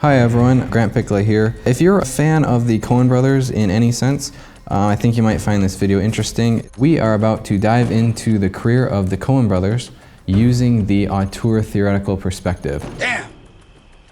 Hi everyone, Grant Pichla here. If you're a fan of the Coen brothers in any sense, I think you might find this video interesting. We are about to dive into the career of the Coen brothers using the Auteur theoretical perspective. Damn,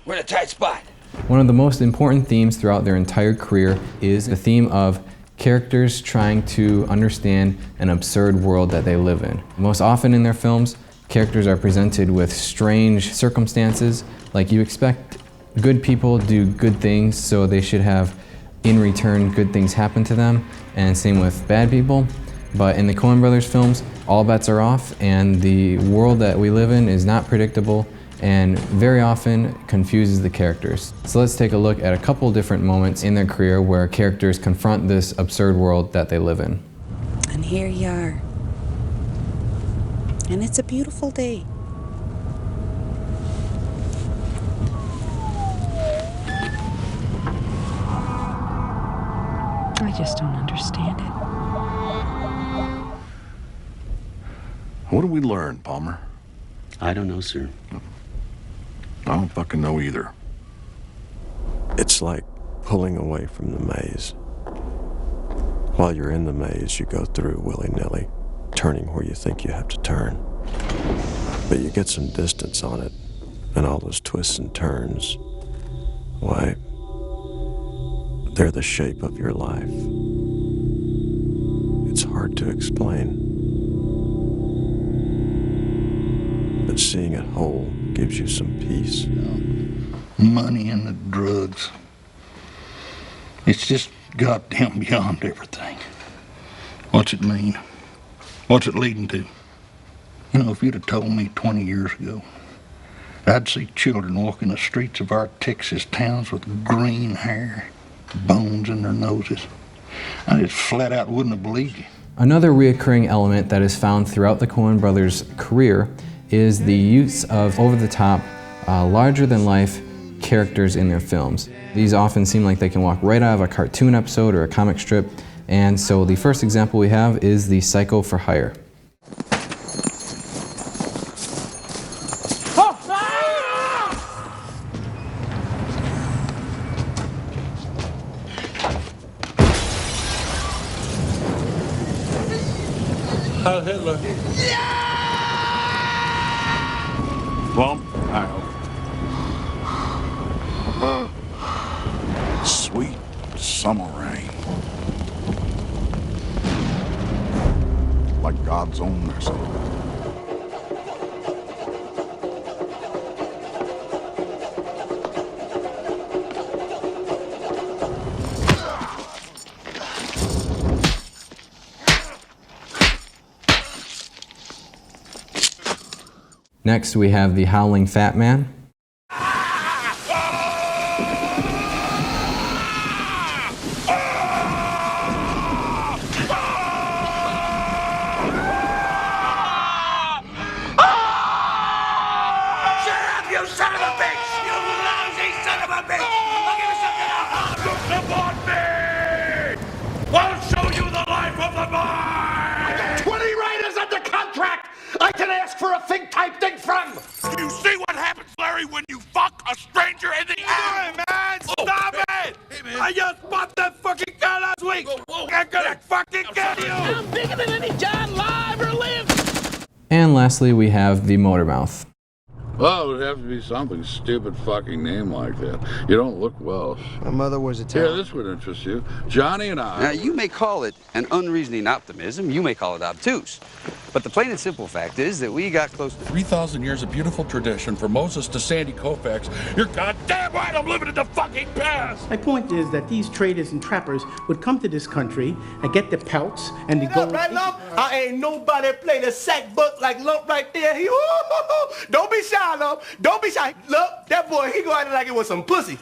we're in a tight spot. One of the most important themes throughout their entire career is the theme of characters trying to understand an absurd world that they live in. Most often in their films, characters are presented with strange circumstances, like you expect good people do good things, so they should have, in return, good things happen to them, and same with bad people. But in the Coen brothers films, all bets are off, and the world that we live in is not predictable and very often confuses the characters. So let's take a look at a couple different moments in their career where characters confront this absurd world that they live in. And here you are. And it's a beautiful day. I just don't understand it. What did we learn, Palmer? I don't know, sir. I don't fucking know either. It's like pulling away from the maze. While you're in the maze, you go through willy-nilly, turning where you think you have to turn. But you get some distance on it, and all those twists and turns, why, they're the shape of your life. It's hard to explain. But seeing it whole gives you some peace. Money and the drugs. It's just goddamn beyond everything. What's it mean? What's it leading to? You know, if you'd have told me 20 years ago, I'd see children walking the streets of our Texas towns with green hair, bones in their noses, I just flat out wouldn't have believed you. Another reoccurring element that is found throughout the Coen brothers' career is the use of over-the-top, larger-than-life characters in their films. These often seem like they can walk right out of a cartoon episode or a comic strip, and so the first example we have is the Psycho for Hire. Heil Hitler. Well, I hope. Sweet summer rain. Like God's own mercy. Next, we have the Howling Fat Man. You son of a bitch! You lousy son of a bitch! I'll give you something else! Look upon me! I'll show you the life of the mind! 20 writers under contract! I can ask for a think-type thing from! You see what happens, Larry, when you fuck a stranger in the ass? Hey, man! Stop it! Hey, man. I just bought that fucking guy last week! I'm gonna fucking kill you! I'm bigger than any John live or live! And lastly, we have the Motor Mouth. Well, it would have to be something stupid fucking name like that. You don't look Welsh. My mother was Here, Italian. this would interest you. Johnny and I... Now, you may call it an unreasoning optimism, you may call it obtuse, but the plain and simple fact is that we got close to 3,000 years of beautiful tradition from Moses to Sandy Koufax. You're goddamn right I'm living in the fucking past! My point is that these traders and trappers would come to this country and get the pelts and the gold. Right, Lump? I ain't nobody played a sack buck like Lump right there. He, don't be shy, Lump. Don't be shy. Look, that boy, he go out like it was some pussy.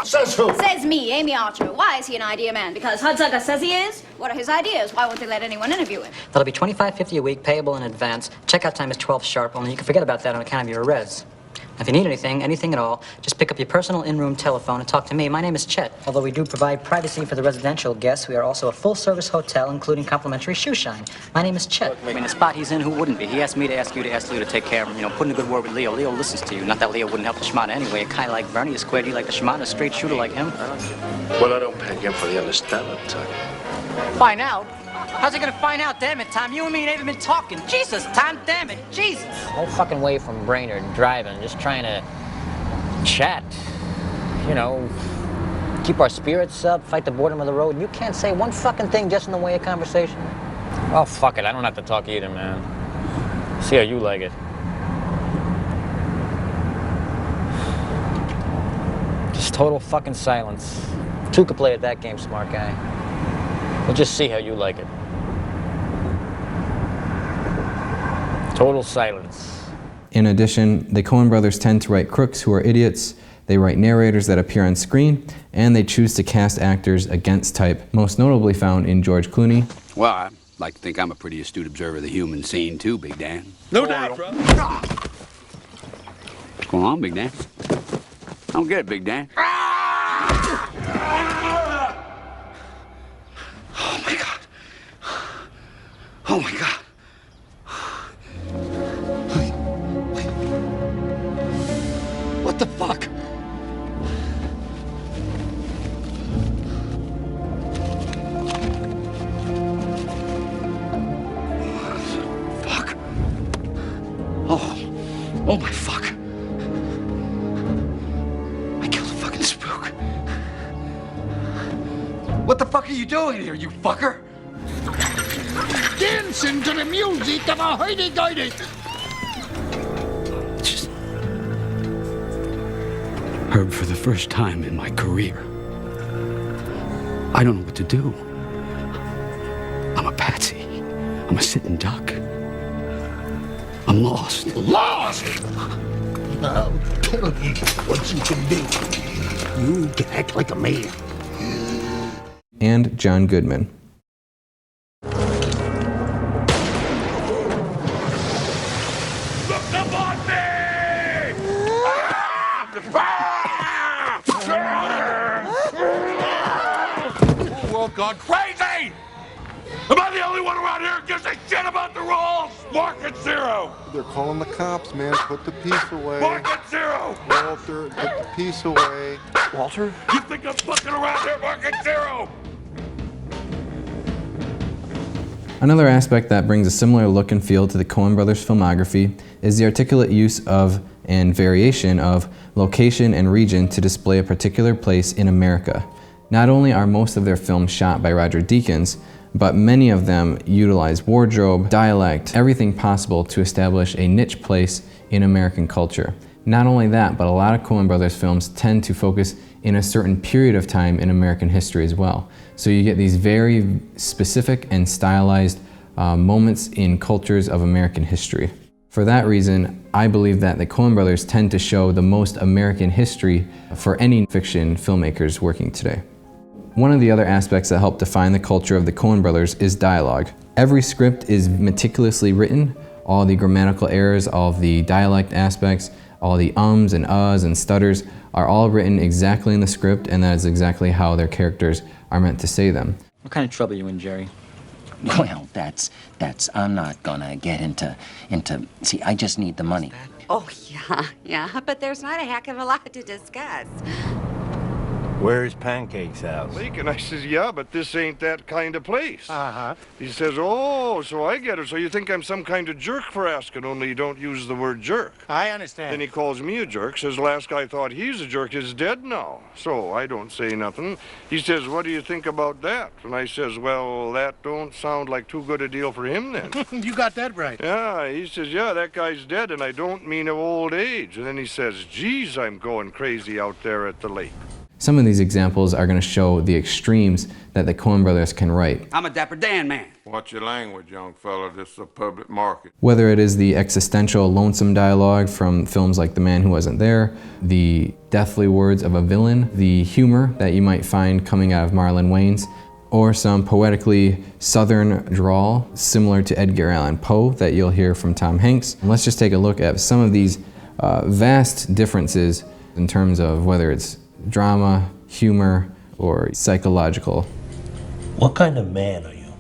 Says who? Says me, Amy Archer. Why is he an idea man? Because Hudsucker says he is? What are his ideas? Why won't they let anyone interview him? That'll be $25.50 a week, payable in advance. Checkout time is 12 sharp, only you can forget about that on account of your arrests. If you need anything at all, just pick up your personal in-room telephone and talk to me. My name is Chet. Although we do provide privacy for the residential guests, we are also a full-service hotel, including complimentary shoe shine. My name is Chet. I mean, the spot he's in, who wouldn't be? He asked me to ask you to take care of him, you know, put in a good word with Leo. Leo listens to you. Not that Leo wouldn't help the schmata anyway. A guy like Bernie is squarely like the schmata, a straight shooter like him. Well, I don't peg him for the understanding type. Find out? How's he gonna find out? Damn it, Tom. You and me ain't even been talking. Jesus, Tom, damn it. Jesus. Whole fucking way from Brainerd driving, just trying to chat. You know, keep our spirits up, fight the boredom of the road. You can't say one fucking thing just in the way of conversation. Oh, fuck it. I don't have to talk either, man. See how you like it. Just total fucking silence. Two could play at that game, smart guy. We'll just see how you like it. Total silence. In addition, the Coen brothers tend to write crooks who are idiots, they write narrators that appear on screen, and they choose to cast actors against type, most notably found in George Clooney. Well, I like to think I'm a pretty astute observer of the human scene too, Big Dan. No doubt, bro. What's going on, Big Dan? I don't get it, Big Dan. Oh my God. Oh my God. What the fuck? Fuck. Oh my fuck. I killed a fucking spook. What the fuck are you doing here, you fucker? Dancing to the music of a hoity-toity. Just heard for the first time in my career. I don't know what to do. I'm a patsy. I'm a sitting duck. I'm lost. Lost! I'll tell you what you can do. You can act like a man. And John Goodman. Look up on me! World gone crazy! Am I the only one around here who gives a shit about the rules? Market zero! They're calling the cops, man. Put the piece away. Market zero! Walter, put the piece away. Walter? You think I'm fucking around here? Market zero! Another aspect that brings a similar look and feel to the Coen brothers' filmography is the articulate use of and variation of location and region to display a particular place in America. Not only are most of their films shot by Roger Deakins, but many of them utilize wardrobe, dialect, everything possible to establish a niche place in American culture. Not only that, but a lot of Coen brothers films tend to focus in a certain period of time in American history as well. So you get these very specific and stylized moments in cultures of American history. For that reason, I believe that the Coen brothers tend to show the most American history for any fiction filmmakers working today. One of the other aspects that help define the culture of the Coen brothers is dialogue. Every script is meticulously written. All the grammatical errors, all of the dialect aspects, all the ums and uhs and stutters are all written exactly in the script, and that is exactly how their characters are meant to say them. What kind of trouble are you in, Jerry? Well, that's, I'm not gonna get into, see, I just need the money. Oh, yeah, but there's not a heck of a lot to discuss. Where's Pancake's house? And I says, yeah, but this ain't that kind of place. Uh-huh. He says, oh, so I get it. So you think I'm some kind of jerk for asking, only you don't use the word jerk. I understand. Then he calls me a jerk, says last guy thought he's a jerk is dead now. So I don't say nothing. He says, what do you think about that? And I says, well, that don't sound like too good a deal for him then. You got that right. Yeah, he says, yeah, that guy's dead, and I don't mean of old age. And then he says, geez, I'm going crazy out there at the lake. Some of these examples are going to show the extremes that the Coen brothers can write. I'm a Dapper Dan man. Watch your language, young fella. This is a public market. Whether it is the existential, lonesome dialogue from films like The Man Who Wasn't There, the deathly words of a villain, the humor that you might find coming out of Marlon Wayans, or some poetically southern drawl similar to Edgar Allan Poe that you'll hear from Tom Hanks. Let's just take a look at some of these vast differences in terms of whether it's drama, humor, or psychological. What kind of man are you?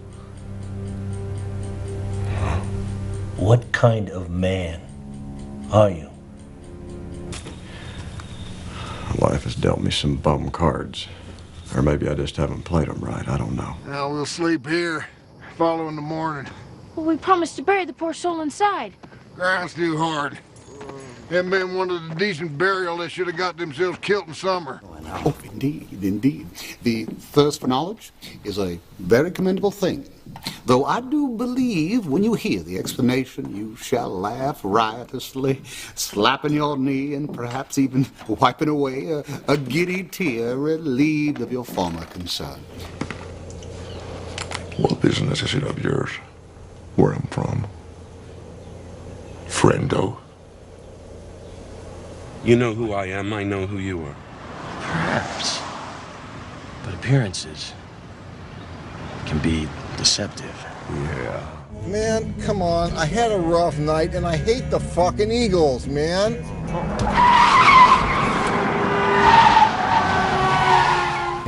What kind of man are you? Life has dealt me some bum cards. Or maybe I just haven't played them right, I don't know. Now we'll sleep here. Follow in the morning. Well, we promised to bury the poor soul inside. Ground's too hard. Haven't been one of the decent burial that should have got themselves killed in summer. Oh, indeed, indeed. The thirst for knowledge is a very commendable thing. Though I do believe when you hear the explanation, you shall laugh riotously, slapping your knee and perhaps even wiping away a giddy tear relieved of your former concern. What business is it of yours? Where I'm from? Friendo. You know who I am, I know who you are. Perhaps. But appearances can be deceptive. Yeah. Man, come on. I had a rough night and I hate the fucking Eagles, man.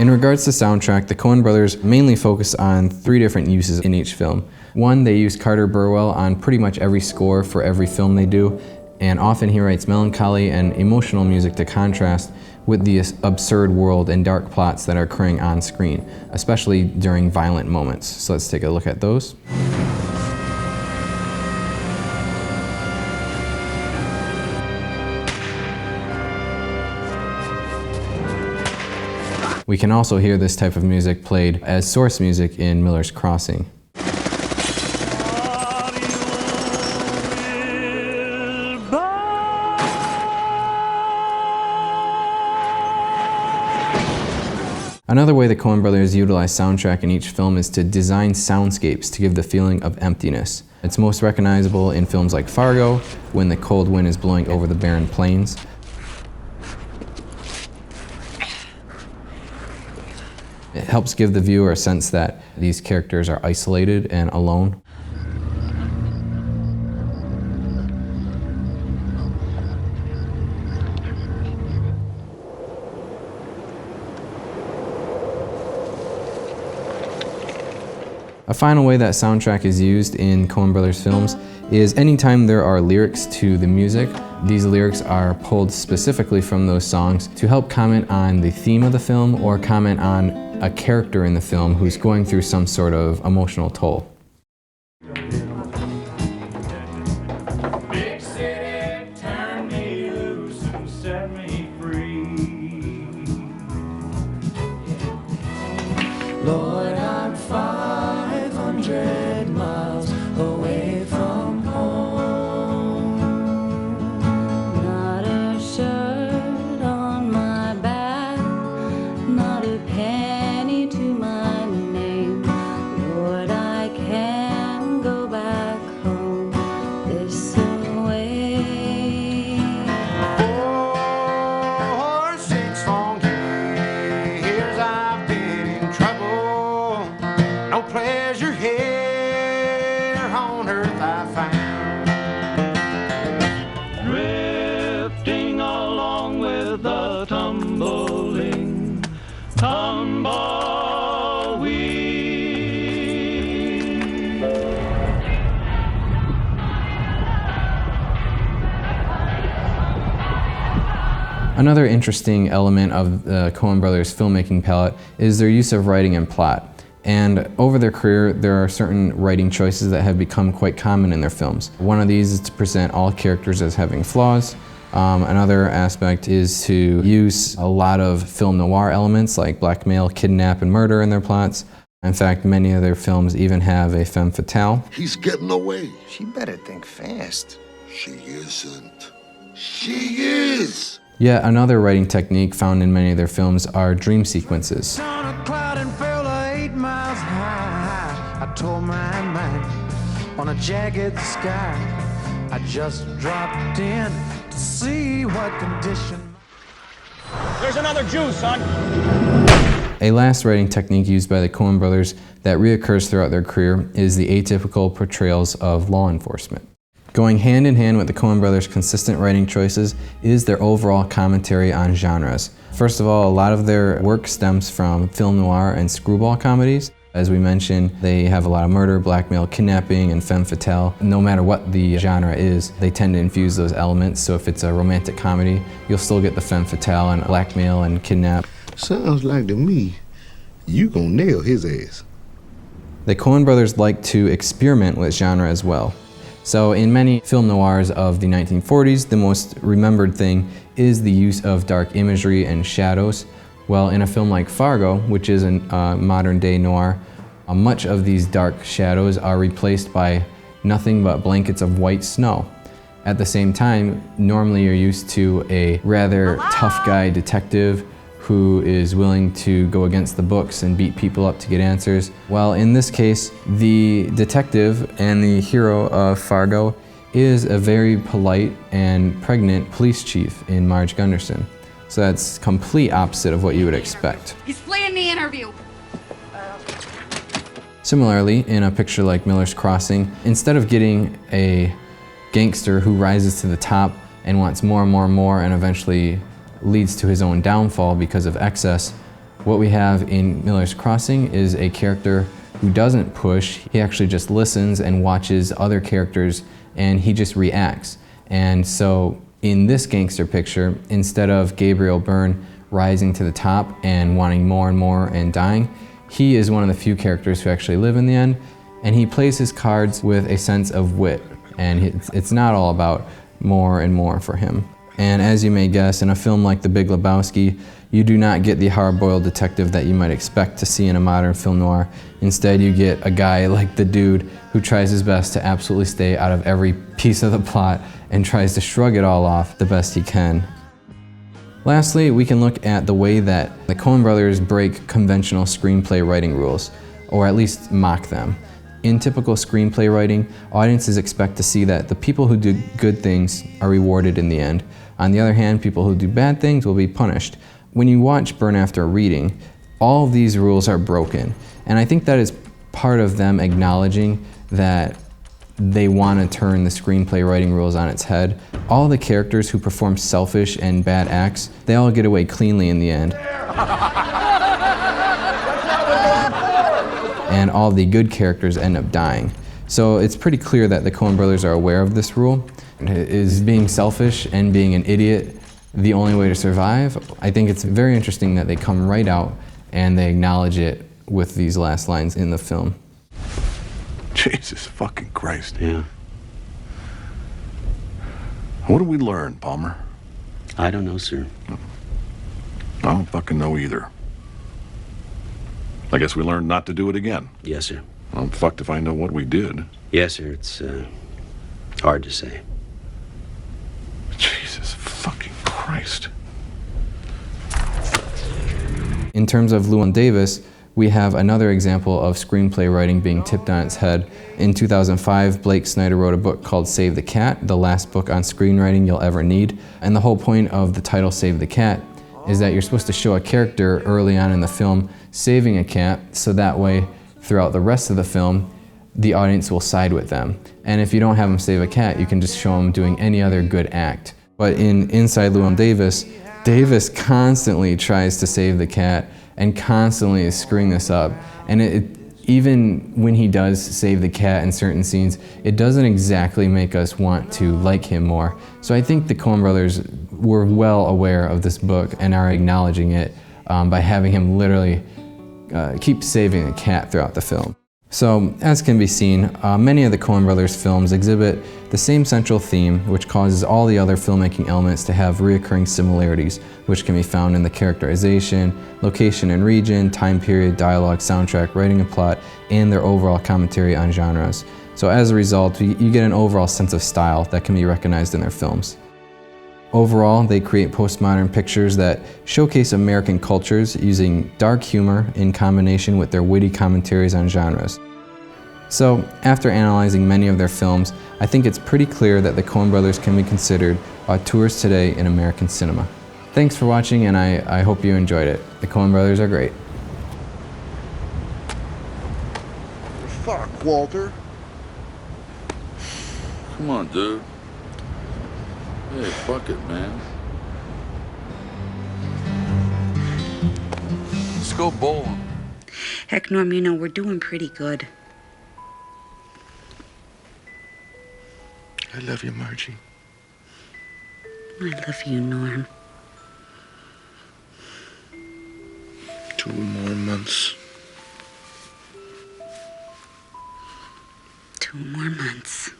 In regards to soundtrack, the Coen brothers mainly focus on 3 different uses in each film. One, they use Carter Burwell on pretty much every score for every film they do, and often he writes melancholy and emotional music to contrast with the absurd world and dark plots that are occurring on screen, especially during violent moments. So let's take a look at those. We can also hear this type of music played as source music in Miller's Crossing. Another way the Coen brothers utilize soundtrack in each film is to design soundscapes to give the feeling of emptiness. It's most recognizable in films like Fargo, when the cold wind is blowing over the barren plains. It helps give the viewer a sense that these characters are isolated and alone. A final way that soundtrack is used in Coen brothers films is anytime there are lyrics to the music. These lyrics are pulled specifically from those songs to help comment on the theme of the film or comment on a character in the film who's going through some sort of emotional toll. Big city, turn me loose and set me free. Lord, I'm 500 miles away from home. Not a shirt on my back, not a penny to my name. Lord, I can go back home this way. 4 or 6 long years I've been in trouble. No pleasure here on earth I found. Drifting along with the tumbling tumbleweed. Another interesting element of the Coen brothers' filmmaking palette is their use of writing and plot. And over their career, there are certain writing choices that have become quite common in their films. One of these is to present all characters as having flaws. Another aspect is to use a lot of film noir elements like blackmail, kidnap, and murder in their plots. In fact, many of their films even have a femme fatale. He's getting away. She better think fast. She isn't. She is. Yet another writing technique found in many of their films are dream sequences. On a cloud and fell 8 miles high. I tore my mind on a jagged sky. I just dropped in to see what condition. There's another Jew, son. A last writing technique used by the Coen brothers that reoccurs throughout their career is the atypical portrayals of law enforcement. Going hand in hand with the Coen brothers' consistent writing choices is their overall commentary on genres. First of all, a lot of their work stems from film noir and screwball comedies. As we mentioned, they have a lot of murder, blackmail, kidnapping, and femme fatale. No matter what the genre is, they tend to infuse those elements. So if it's a romantic comedy, you'll still get the femme fatale and blackmail and kidnap. Sounds like to me, you gonna nail his ass. The Coen brothers like to experiment with genre as well. So in many film noirs of the 1940s, the most remembered thing is the use of dark imagery and shadows. Well, in a film like Fargo, which is a modern day noir, much of these dark shadows are replaced by nothing but blankets of white snow. At the same time, normally you're used to a rather tough guy detective who is willing to go against the books and beat people up to get answers. Well, in this case, the detective and the hero of Fargo is a very polite and pregnant police chief in Marge Gunderson. So that's complete opposite of what you would expect. He's fleeing the interview. Similarly, in a picture like Miller's Crossing, instead of getting a gangster who rises to the top and wants more and more and more and eventually leads to his own downfall because of excess, what we have in Miller's Crossing is a character who doesn't push. He actually just listens and watches other characters, and he just reacts. And so in this gangster picture, instead of Gabriel Byrne rising to the top and wanting more and more and dying, he is one of the few characters who actually live in the end, and he plays his cards with a sense of wit, and it's not all about more and more for him. And as you may guess, in a film like The Big Lebowski, you do not get the hard-boiled detective that you might expect to see in a modern film noir. Instead, you get a guy like the dude who tries his best to absolutely stay out of every piece of the plot and tries to shrug it all off the best he can. Lastly, we can look at the way that the Coen brothers break conventional screenplay writing rules, or at least mock them. In typical screenplay writing, audiences expect to see that the people who do good things are rewarded in the end. On the other hand, people who do bad things will be punished. When you watch Burn After Reading, all of these rules are broken. And I think that is part of them acknowledging that they want to turn the screenplay writing rules on its head. All the characters who perform selfish and bad acts, they all get away cleanly in the end. And all the good characters end up dying. So it's pretty clear that the Coen brothers are aware of this rule. Is being selfish and being an idiot the only way to survive? I think it's very interesting that they come right out and they acknowledge it with these last lines in the film. Jesus fucking Christ. Yeah. What did we learn, Palmer? I don't know, sir. I don't fucking know either. I guess we learned not to do it again. Yes, sir. I'm fucked if I know what we did. Yes, sir. It's hard to say. Jesus fucking Christ. In terms of Llewyn Davis, we have another example of screenplay writing being tipped on its head. In 2005, Blake Snyder wrote a book called Save the Cat, the last book on screenwriting you'll ever need. And the whole point of the title Save the Cat is that you're supposed to show a character early on in the film saving a cat, so that way throughout the rest of the film, the audience will side with them. And if you don't have them save a cat, you can just show them doing any other good act. But in Inside Llewyn Davis, Davis constantly tries to save the cat and constantly is screwing this up. And even when he does save the cat in certain scenes, it doesn't exactly make us want to like him more. So I think the Coen brothers were well aware of this book and are acknowledging it by having him literally keep saving the cat throughout the film. So, as can be seen, many of the Coen brothers' films exhibit the same central theme, which causes all the other filmmaking elements to have reoccurring similarities, which can be found in the characterization, location and region, time period, dialogue, soundtrack, writing and plot, and their overall commentary on genres. So as a result, you get an overall sense of style that can be recognized in their films. Overall, they create postmodern pictures that showcase American cultures using dark humor in combination with their witty commentaries on genres. So, after analyzing many of their films, I think it's pretty clear that the Coen brothers can be considered auteurs today in American cinema. Thanks for watching, and I hope you enjoyed it. The Coen brothers are great. Fuck, Walter. Come on, dude. Hey, fuck it, man. Let's go bowling. Heck, Norm, you know, we're doing pretty good. I love you, Margie. I love you, Norm. 2 more months. 2 more months.